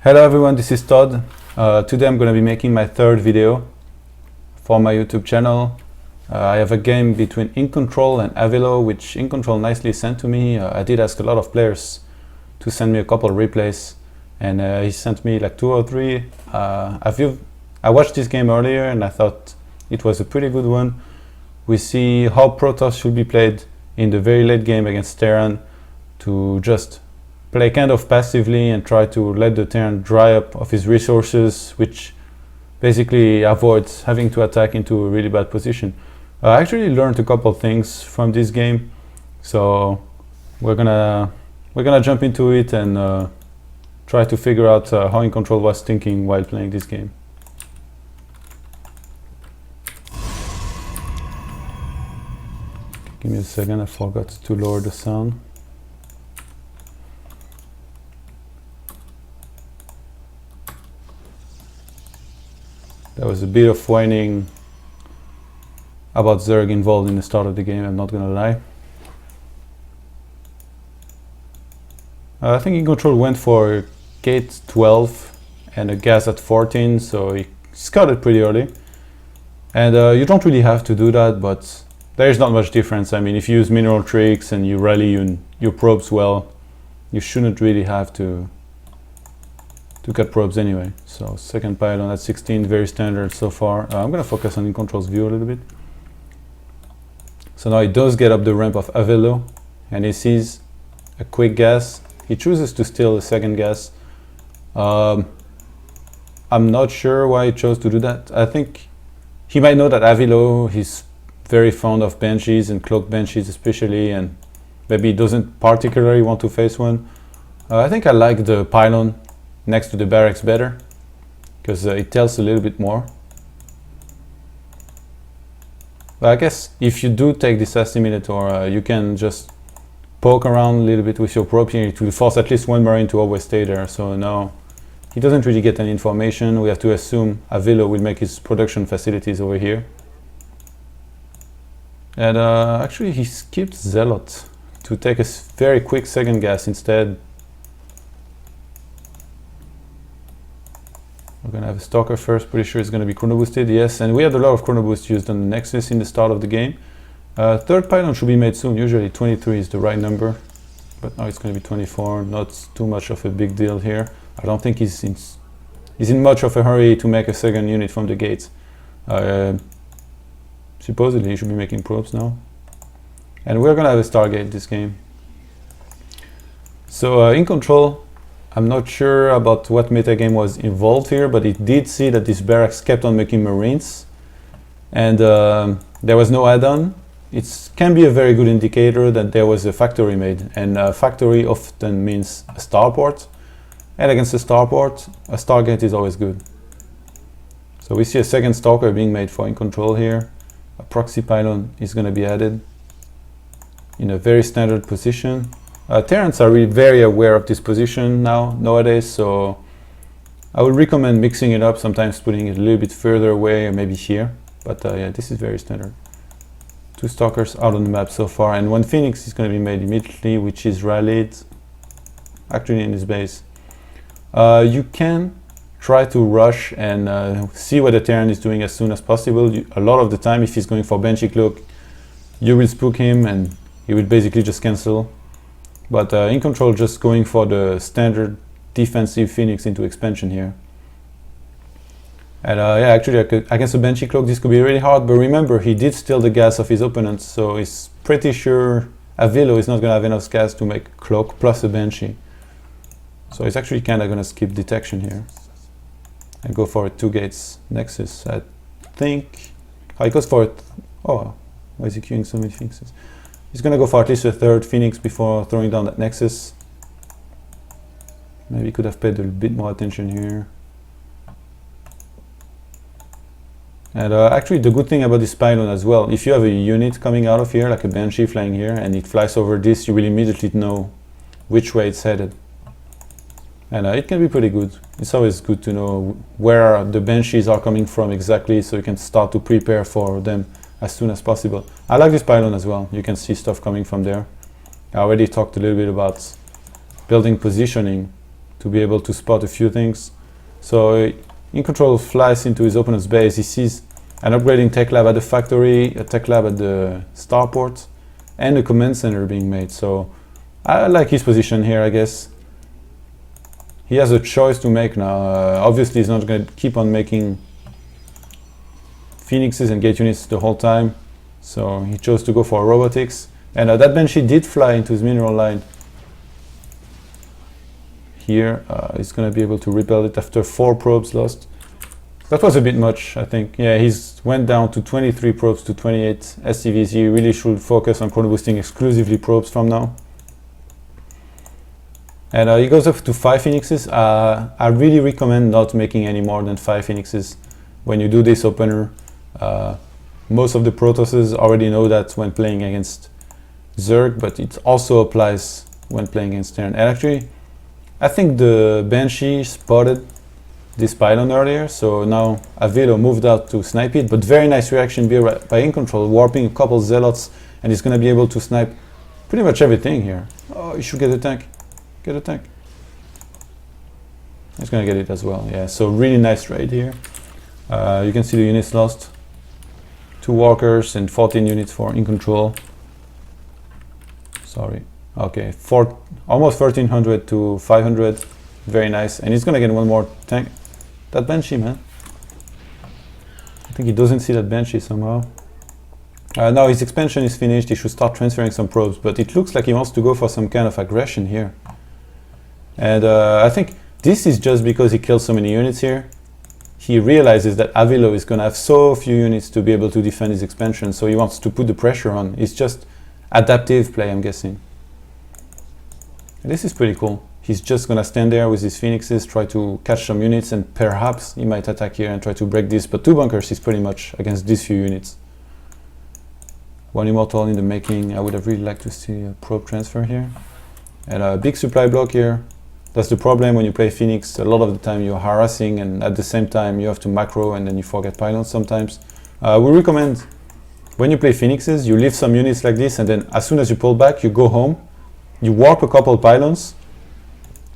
Hello everyone, this is Todd. Today I'm going to be making my third video for my YouTube channel. I have a game between INcontroL and Avilo, which INcontroL nicely sent to me. I did ask a lot of players to send me a couple of replays, and he sent me like 2 or 3. I watched this game earlier and I thought it was a pretty good one. We see how Protoss should be played in the very late game against Terran, to just play kind of passively and try to let the Terran dry up of his resources, which basically avoids having to attack into a really bad position. I actually learned a couple things from this game, so we're gonna jump into it and try to figure out how INcontroL was thinking while playing this game. Give me a second, I forgot to lower the sound. There was a bit of whining about Zerg involved in the start of the game, I'm not gonna lie. I think INcontroL went for gate 12 and a gas at 14, so he scouted pretty early. And you don't really have to do that, but there's not much difference. I mean, if you use mineral tricks and you rally your probes well, you shouldn't really have to cut probes anyway. So second pylon at 16, very standard so far. I'm gonna focus on INcontrol's view a little bit. So now he does get up the ramp of Avilo and he sees a quick gas. He chooses to steal a second gas. I'm not sure why he chose to do that. I think he might know that Avilo, he's very fond of banshees and cloaked banshees especially, and maybe he doesn't particularly want to face one. I think I like the pylon next to the barracks better, because it tells a little bit more. But I guess if you do take this assimilator, you can just poke around a little bit with your probe here to force at least one marine to always stay there. So now he doesn't really get any information. We have to assume Avilo will make his production facilities over here. And actually he skipped Zealot to take a very quick second gas instead. We're gonna have a Stalker first, pretty sure it's gonna be chrono boosted, yes, and we had a lot of chrono boost used on the Nexus in the start of the game. Third pylon should be made soon, usually 23 is the right number, but now it's gonna be 24, not too much of a big deal here. I don't think he's in much of a hurry to make a second unit from the gates. Supposedly he should be making probes now. And we're gonna have a Stargate this game. So INcontroL, I'm not sure about what metagame was involved here, but it did see that this barracks kept on making marines, and there was no add-on. It can be a very good indicator that there was a factory made, and a factory often means a starport, and against a starport, a Stargate is always good. So we see a second Stalker being made for INcontroL here. A proxy pylon is going to be added in a very standard position. Terrans are really very aware of this position nowadays, so I would recommend mixing it up, sometimes putting it a little bit further away or maybe here, but yeah, this is very standard. 2 Stalkers out on the map so far, and 1 Phoenix is going to be made immediately, which is rallied actually in his base. You can try to rush and see what the Terran is doing as soon as possible. A lot of the time, if he's going for Banshee Cloak, you will spook him and he will basically just cancel. But INcontroL just going for the standard defensive Phoenix into expansion here. And yeah, actually against a Banshee Cloak this could be really hard, but remember he did steal the gas of his opponent, so he's pretty sure Avilo is not going to have enough gas to make Cloak plus a Banshee. So he's actually kind of going to skip detection here and go for a 2 gates Nexus. I think he goes for it. Oh, why is he queuing so many Phoenixes? He's gonna go for at least a 3rd Phoenix before throwing down that Nexus. Maybe could have paid a bit more attention here. And actually the good thing about this pylon as well, if you have a unit coming out of here, like a Banshee flying here, and it flies over this, you will immediately know which way it's headed. And it can be pretty good. It's always good to know where the Banshees are coming from exactly, so you can start to prepare for them as soon as possible. I like this pylon as well. You can see stuff coming from there. I already talked a little bit about building positioning to to be able to spot a few things. So INcontroL flies into his opponent's base. He sees an upgrading tech lab at the factory, a tech lab at the starport, and a command center being made. So I like his position here, I guess. He has a choice to make now. Obviously, he's not going to keep on making phoenixes and gate units the whole time. So he chose to go for robotics. And that Banshee did fly into his mineral line. Here, he's going to be able to repel it after 4 probes lost. That was a bit much, I think. Yeah, he's went down to 23 probes to 28 SCVs. He really should focus on chrono boosting exclusively probes from now. And he goes up to 5 phoenixes. I really recommend not making any more than 5 phoenixes when you do this opener. Most of the Protosses already know that when playing against Zerg, but it also applies when playing against Terran. And actually, I think the Banshee spotted this pylon earlier, so now Avilo moved out to snipe it, but very nice reaction by INcontroL, warping a couple zealots, and he's going to be able to snipe pretty much everything here. Oh, you should get a tank. Get a tank. He's going to get it as well, yeah, so really nice raid here. You can see the units lost. 2 walkers and 14 units for INcontroL. Sorry. Okay, almost 1300 to 500. Very nice. And he's going to get one more tank. That Banshee, man. I think he doesn't see that Banshee somehow. Now his expansion is finished. He should start transferring some probes. But it looks like he wants to go for some kind of aggression here. And I think this is just because he killed so many units here. He realizes that Avilo is going to have so few units to be able to defend his expansion. So he wants to put the pressure on. It's just adaptive play, I'm guessing. And this is pretty cool. He's just going to stand there with his phoenixes, try to catch some units, and perhaps he might attack here and try to break this. But 2 bunkers is pretty much against these few units. 1 immortal in the making. I would have really liked to see a probe transfer here. And a big supply block here. That's the problem when you play Phoenix. A lot of the time you're harassing, and at the same time you have to macro, and then you forget pylons sometimes. We recommend when you play Phoenixes, you leave some units like this, and then as soon as you pull back, you go home, you warp a couple pylons,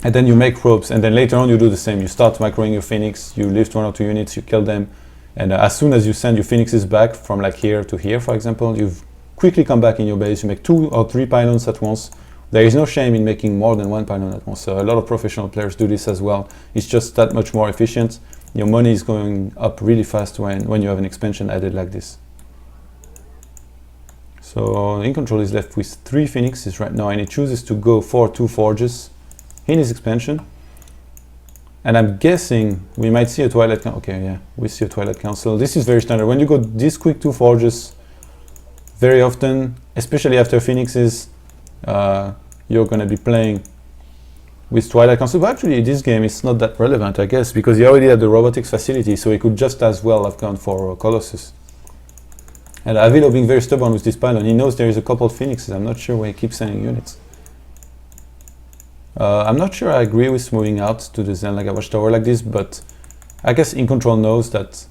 and then you make probes, and then later on you do the same. You start macroing your Phoenix, you lift 1 or 2 units, you kill them, and as soon as you send your Phoenixes back from like here to here, for example, you quickly come back in your base, you make 2 or 3 pylons at once. There is no shame in making more than 1 pylon at once. So a lot of professional players do this as well. It's just that much more efficient. Your money is going up really fast when you have an expansion added like this. So INcontroL is left with 3 Phoenixes right now, and he chooses to go for 2 forges in his expansion. And I'm guessing we might see a Twilight Council. Okay, yeah, we see a Twilight Council. This is very standard. When you go this quick 2 forges, very often, especially after Phoenixes, you're going to be playing with Twilight Council. But actually, this game is not that relevant, I guess, because he already had the robotics facility, so he could just as well have gone for Colossus. And Avilo being very stubborn with this pylon, he knows there is a couple of Phoenixes. I'm not sure why he keeps sending units. I'm not sure I agree with moving out to the Zenlaga Watchtower like this, but I guess INcontroL knows that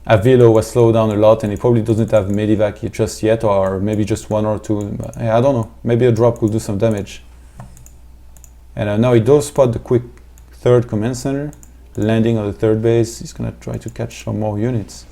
Avilo was slowed down a lot, and he probably doesn't have Medivac just yet, or maybe just 1 or 2. I don't know. Maybe a drop could do some damage. And now he does spot the quick 3rd command center, landing on the 3rd base. He's going to try to catch some more units.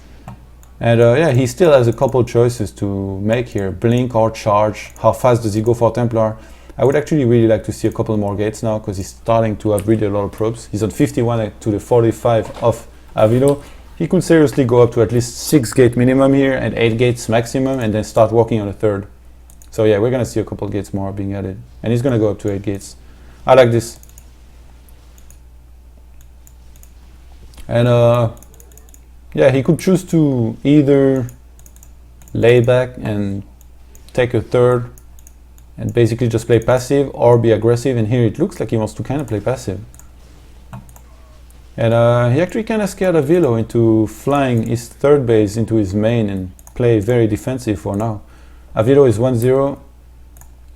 And yeah, he still has a couple choices to make here. Blink or charge. How fast does he go for Templar? I would actually really like to see a couple more gates now, because he's starting to have really a lot of probes. He's on 51 to the 45 of Avilo. He could seriously go up to at least 6 gate minimum here and 8 gates maximum, and then start working on a 3rd. So yeah, we're going to see a couple gates more being added. And he's going to go up to 8 gates. I like this. And yeah, he could choose to either lay back and take a 3rd and basically just play passive, or be aggressive. And here it looks like he wants to kind of play passive. And he actually kind of scared Avilo into flying his 3rd base into his main and play very defensive for now. Avilo is 1-0.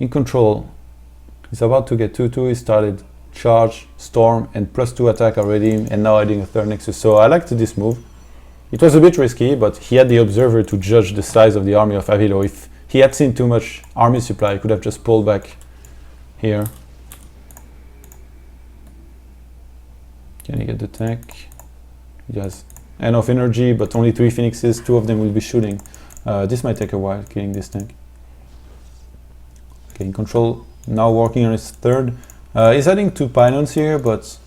INcontroL is about to get 2-2. He started charge, storm, and +2 attack already, and now adding a 3rd Nexus. So I liked this move. It was a bit risky, but he had the observer to judge the size of the army of Avilo. If he had seen too much army supply, he could have just pulled back here. Can he get the tank? He has enough energy, but only 3 phoenixes. 2 of them will be shooting. This might take a while, killing this tank. Okay, INcontroL now working on his third. He's adding 2 pylons here, but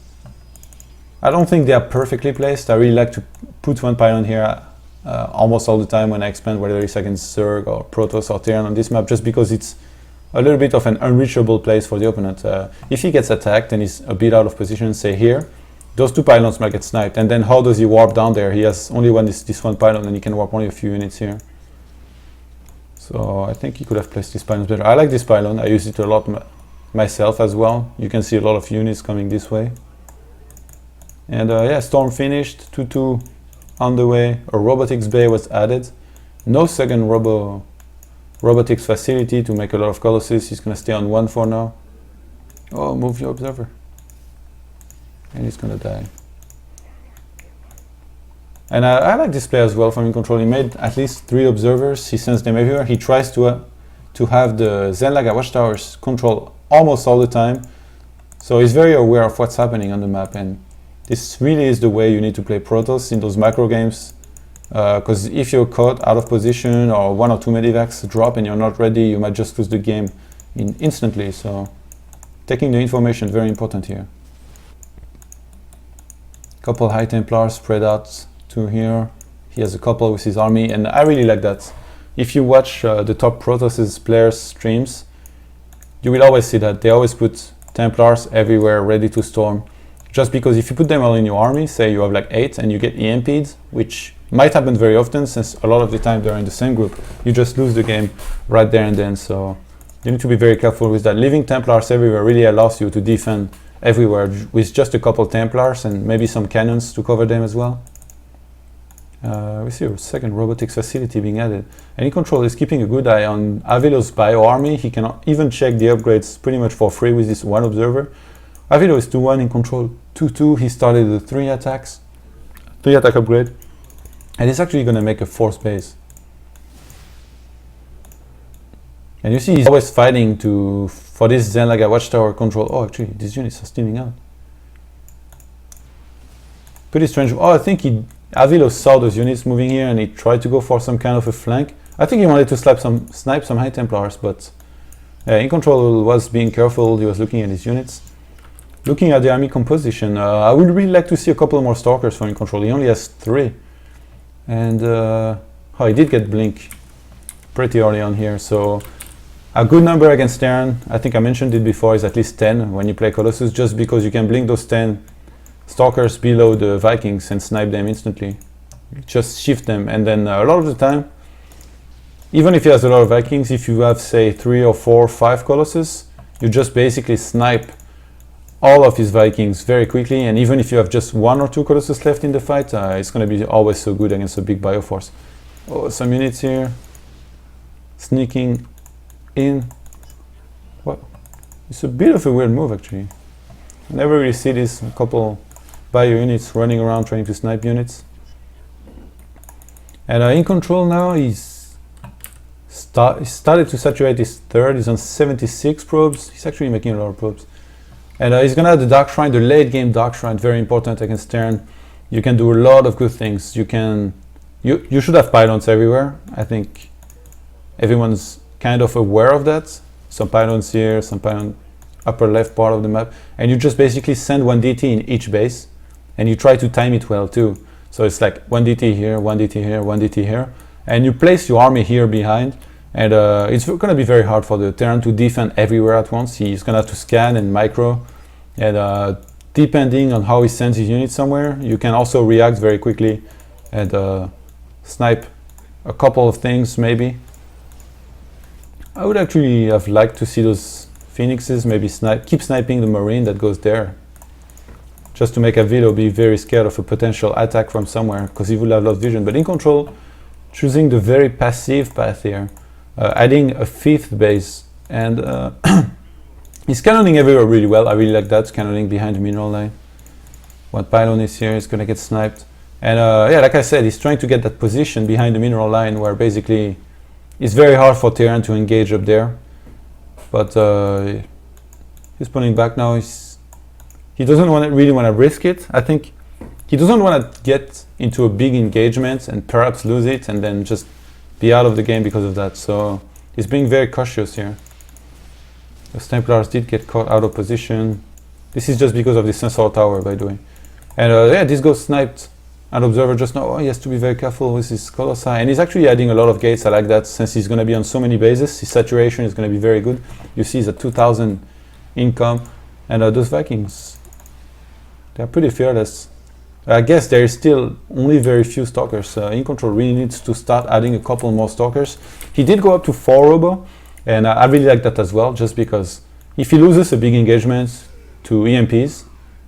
I don't think they are perfectly placed. I really like to put 1 pylon here almost all the time when I expand, whether it's against Zerg or Protoss or Terran on this map, just because it's a little bit of an unreachable place for the opponent. If he gets attacked and he's a bit out of position, say here, those 2 pylons might get sniped. And then how does he warp down there? He has only this 1 pylon, and he can warp only a few units here. So I think he could have placed this pylon better. I like this pylon. I use it a lot myself as well. You can see a lot of units coming this way. And yeah, storm finished. 2-2 on the way. A robotics bay was added. No second robotics facility to make a lot of colossus. He's gonna stay on 1 for now. Oh, move your observer. And he's gonna die. And I like this play as well from INcontroL. He made at least 3 observers. He sends them everywhere. He tries to have the Zenlaga watchtowers control almost all the time. So he's very aware of what's happening on the map. And this really is the way you need to play Protoss in those macro games. Because if you're caught out of position or 1 or 2 medivacs drop and you're not ready, you might just lose the game instantly. So taking the information, very important here. Couple High Templars spread out to here. He has a couple with his army, and I really like that. If you watch the top Protoss players streams, you will always see that they always put Templars everywhere ready to storm. Just because if you put them all in your army, say you have like 8 and you get EMP'd, which might happen very often since a lot of the time they're in the same group, you just lose the game right there and then. So you need to be very careful with that. Leaving Templars everywhere really allows you to defend everywhere with just a couple Templars and maybe some cannons to cover them as well. We see a second robotics facility being added. And INcontroL is keeping a good eye on Avilo's bio army. He can even check the upgrades pretty much for free with this 1 observer. Avilo is 2-1, INcontroL 2-2. He started the 3 attack upgrade. And he's actually going to make a 4th base. And you see he's always fighting for this Zenlaga watchtower control. Oh, actually, these units are steaming out. Pretty strange. Oh, I think Avilo saw those units moving here and he tried to go for some kind of a flank. I think he wanted to snipe some High Templars, but INcontroL was being careful. He was looking at his units. Looking at the army composition, I would really like to see a couple more Stalkers for INcontroL. He only has 3. And oh, he did get Blink pretty early on here. So a good number against Terran, I think I mentioned it before, is at least 10 when you play Colossus, just because you can blink those 10 Stalkers below the Vikings and snipe them instantly. Just shift them, and then a lot of the time, even if he has a lot of Vikings, if you have say 3 or 4 or 5 Colossus, you just basically snipe all of his Vikings very quickly, and even if you have just 1 or 2 Colossus left in the fight, it's going to be always so good against a big Bioforce. Oh, some units here. Sneaking in. What? It's a bit of a weird move actually. I never really see this. A couple bio units running around trying to snipe units. And INcontroL now, he's started to saturate his 3rd. He's on 76 probes. He's actually making a lot of probes. And he's gonna have the Dark Shrine, the late game Dark Shrine, very important against Terran. You can do a lot of good things. You should have pylons everywhere. I think everyone's kind of aware of that. Some pylons here, some pylon upper left part of the map, and you just basically send 1 DT in each base, and you try to time it well too. So it's like 1 DT here, 1 DT here, 1 DT here, and you place your army here behind, and it's going to be very hard for the Terran to defend everywhere at once. He's going to have to scan and micro, and depending on how he sends his unit somewhere, you can also react very quickly and snipe a couple of things maybe. I would actually have liked to see those Phoenixes maybe keep sniping the Marine that goes there, just to make Avilo be very scared of a potential attack from somewhere, because he will have lost vision. But INcontroL choosing the very passive path here, adding a 5th base, and he's cannoning everywhere really well. I really like that, cannoning behind the mineral line. 1 pylon is here, he's gonna get sniped. And yeah, like I said, he's trying to get that position behind the mineral line where basically it's very hard for Terran to engage up there. But he's pulling back now. He's he doesn't really want to risk it. I think he doesn't want to get into a big engagement and perhaps lose it and then just be out of the game because of that. So he's being very cautious here. The Templars did get caught out of position. This is just because of the sensor tower, by the way. And yeah, this goes sniped. And Observer just now, he has to be very careful with his Colossi. And he's actually adding a lot of gates. I like that, since he's going to be on so many bases. His saturation is going to be very good. You see, he's at 2,000 income. And those Vikings, they're pretty fearless. I guess there is still only very few stalkers. INcontroL really needs to start adding a couple more stalkers. He did go up to 4 robo, and I really like that as well, just because if he loses a big engagement to EMPs,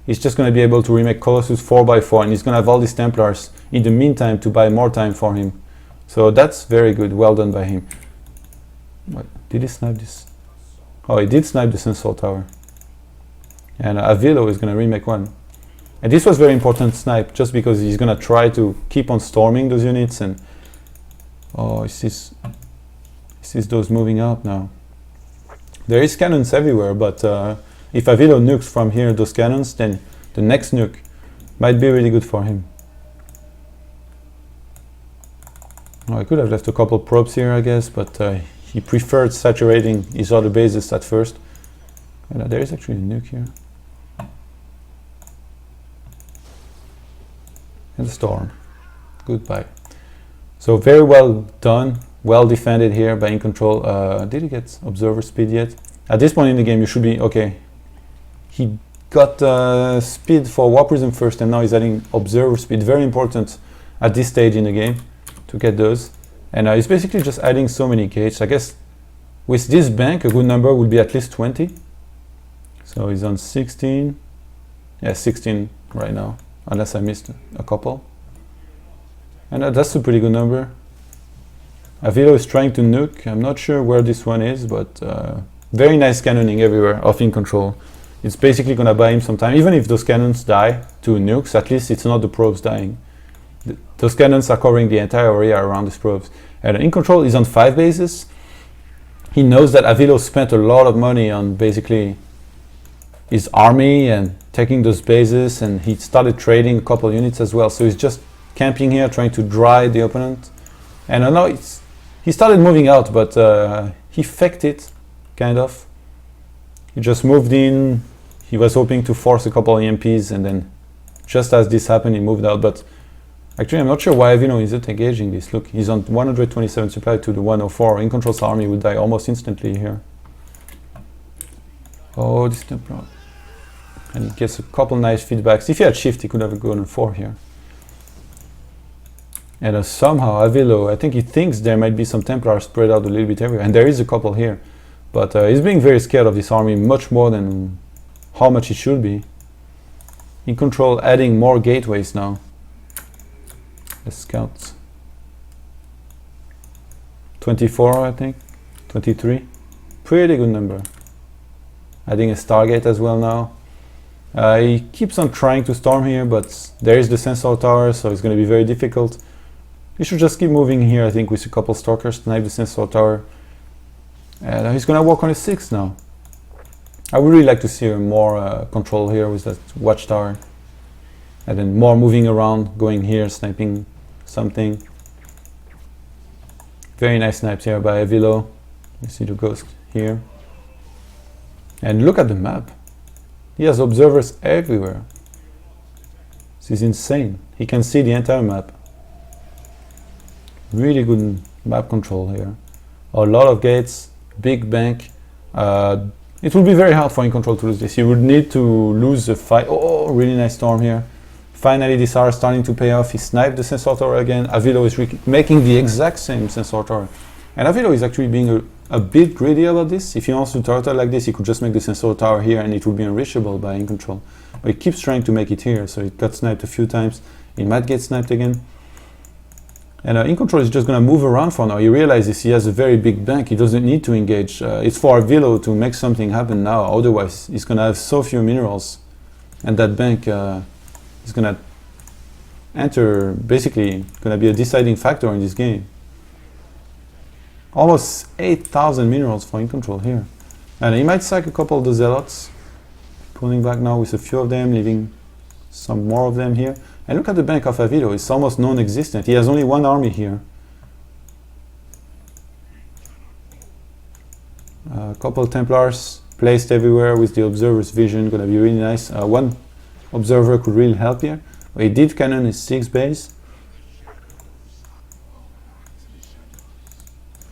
he's just going to be able to remake Colossus 4x4, and he's going to have all these Templars in the meantime to buy more time for him. So that's very good. Well done by him. What, did he snipe this? Oh, he did snipe the sensor tower. And Avilo is going to remake one. And this was very important snipe, just because he's going to try to keep on storming those units. And oh, he sees those moving out now. There is cannons everywhere, but if Avilo nukes from here those cannons, then the next nuke might be really good for him. Oh, I could have left a couple probes here, I guess, but he preferred saturating his other bases at first. And there is actually a nuke here. And storm. Goodbye. So very well done, well defended here by INcontroL. Did he get observer speed yet? At this point in the game, you should be okay. He got speed for War Prism first, and now he's adding observer speed. Very important at this stage in the game to get those. And he's basically just adding so many gates. I guess with this bank, a good number would be at least 20. So he's on 16. Yeah, 16 right now, unless I missed a couple. And that's a pretty good number. Avilo is trying to nuke. I'm not sure where this one is, but very nice cannoning everywhere of INcontroL. It's basically going to buy him some time. Even if those cannons die to nukes, at least it's not the probes dying. Those cannons are covering the entire area around these probes. And INcontroL is on 5 bases. He knows that Avilo spent a lot of money on basically his army and taking those bases, and he started trading a couple units as well. So he's just camping here, trying to dry the opponent. And I know he started moving out, but he faked it, kind of. He just moved in. He was hoping to force a couple of EMPs, and then just as this happened, he moved out. But actually, I'm not sure why Avilo isn't engaging this. Look, he's on 127 supply to the 104. INcontrol's army would die almost instantly here. Oh, this Templar. And he gets a couple nice feedbacks. If he had shift, he could have gone on 4 here. And somehow Avilo, I think he thinks there might be some Templars spread out a little bit everywhere. And there is a couple here. But he's being very scared of this army, much more than how much he should be. INcontroL adding more gateways now. The scouts. 24, I think. 23. Pretty good number. Adding a Stargate as well now. He keeps on trying to storm here, but there is the sensor tower, so it's going to be very difficult. He should just keep moving here, I think, with a couple stalkers, snipe the sensor tower. And he's going to work on his 6 now. I would really like to see more control here with that watchtower. And then more moving around, going here, sniping something. Very nice snipes here by Avilo. You see the ghost here. And look at the map. He has observers everywhere. This is insane. He can see the entire map. Really good map control here. A lot of gates, big bank. It will be very hard for INcontroL to lose this. He would need to lose the fight. Oh, really nice storm here. Finally, this R is starting to pay off. He sniped the sensor tower again. Avilo is making the exact same sensor tower. And Avilo is actually being a bit greedy about this. If he wants to turtle like this, he could just make the sensor tower here and it would be unreachable by INcontroL. But he keeps trying to make it here, so it got sniped a few times. It might get sniped again. And INcontroL is just going to move around for now. He realizes he has a very big bank. He doesn't need to engage. It's for Avilo to make something happen now. Otherwise, he's going to have so few minerals. And that bank is going to enter, basically, going to be a deciding factor in this game. Almost 8,000 minerals for INcontroL here. And he might sack a couple of the zealots. pulling back now with a few of them, leaving some more of them here. And look at the bank of Avilo, it's almost non-existent. He has only one army here. A couple Templars placed everywhere with the observer's vision, gonna be really nice. One observer could really help here. He did cannon his 6 base.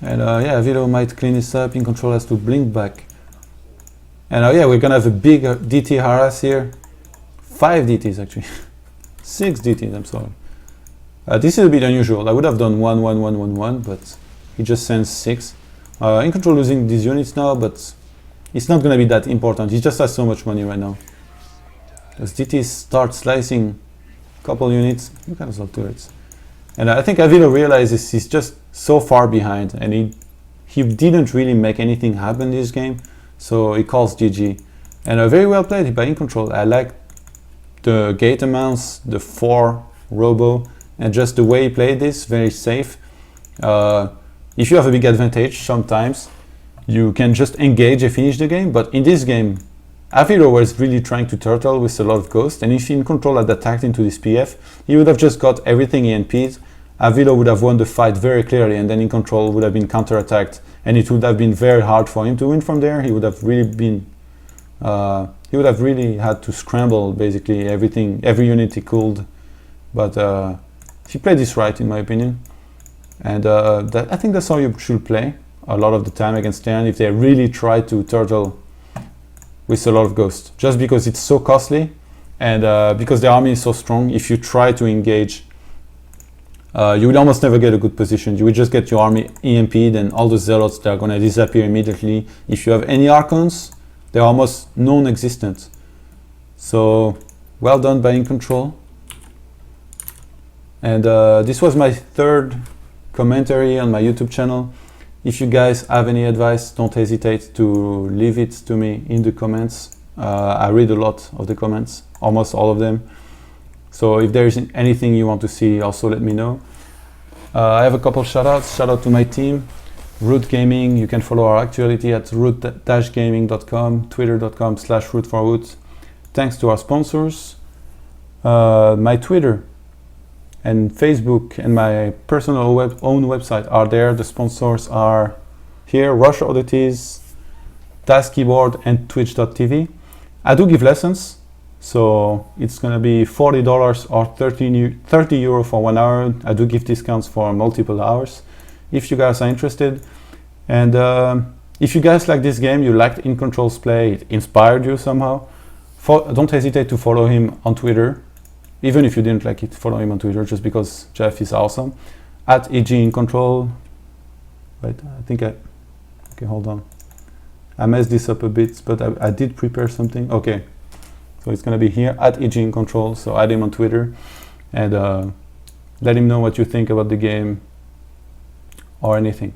And yeah, Avilo might clean this up. INcontroL has to blink back. And yeah, we're gonna have a big DT harass here. 5 DTs actually. 6 DTs, I'm sorry. This is a bit unusual. I would have done 1, 1, 1, 1, 1, but he just sends 6. INcontroL losing these units now, but it's not gonna be that important. He just has so much money right now. As DTs start slicing a couple units, you can also turrets. And I think Avilo realizes he's just so far behind, and he didn't really make anything happen this game, so he calls GG. And very well played by INcontroL. I like the gate amounts, the 4 robo, and just the way he played this, very safe. If you have a big advantage, sometimes you can just engage and finish the game, but in this game, Avilo was really trying to turtle with a lot of ghost, and if INcontroL had attacked into this PF, he would have just got everything he NP'd. Avilo would have won the fight very clearly, and then INcontroL would have been counterattacked, and it would have been very hard for him to win from there. He would have really been, he would have really had to scramble basically everything, every unit he could. But he played this right, in my opinion, and I think that's how you should play a lot of the time against Terran if they really try to turtle with a lot of ghost, just because it's so costly, and because the army is so strong. If you try to engage, you will almost never get a good position. You will just get your army EMP'd, and all the zealots, they're going to disappear immediately. If you have any Archons, they're almost non-existent. So well done by INcontroL. And this was my 3rd commentary on my YouTube channel. If you guys have any advice, don't hesitate to leave it to me in the comments. I read a lot of the comments, almost all of them. So if there is anything you want to see, also let me know. I have a couple shoutouts. Shout out to my team, Root Gaming. You can follow our actuality at root-gaming.com, twitter.com/root4root. Thanks to our sponsors. My Twitter and Facebook and my personal own website are there. The sponsors are here, Russia Oddities, Das Keyboard, and Twitch.tv. I do give lessons, so it's gonna be $40 or 30 euro for 1 hour. I do give discounts for multiple hours if you guys are interested. And if you guys like this game, you liked INcontrol's play, it inspired you somehow, don't hesitate to follow him on Twitter. Even if you didn't like it, follow him on Twitter, just because Jeff is awesome. At INcontrol. Wait, I think okay, hold on. I messed this up a bit, but I did prepare something. Okay, so it's gonna be here at INcontrol. So add him on Twitter and let him know what you think about the game or anything.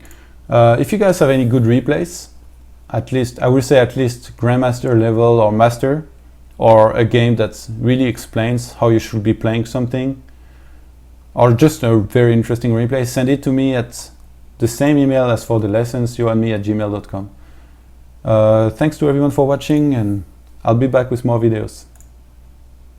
If you guys have any good replays, at least I would say at least Grandmaster level or Master, or a game that really explains how you should be playing something, or just a very interesting replay, send it to me at the same email as for the lessons, yoandme@gmail.com. Thanks to everyone for watching, and I'll be back with more videos.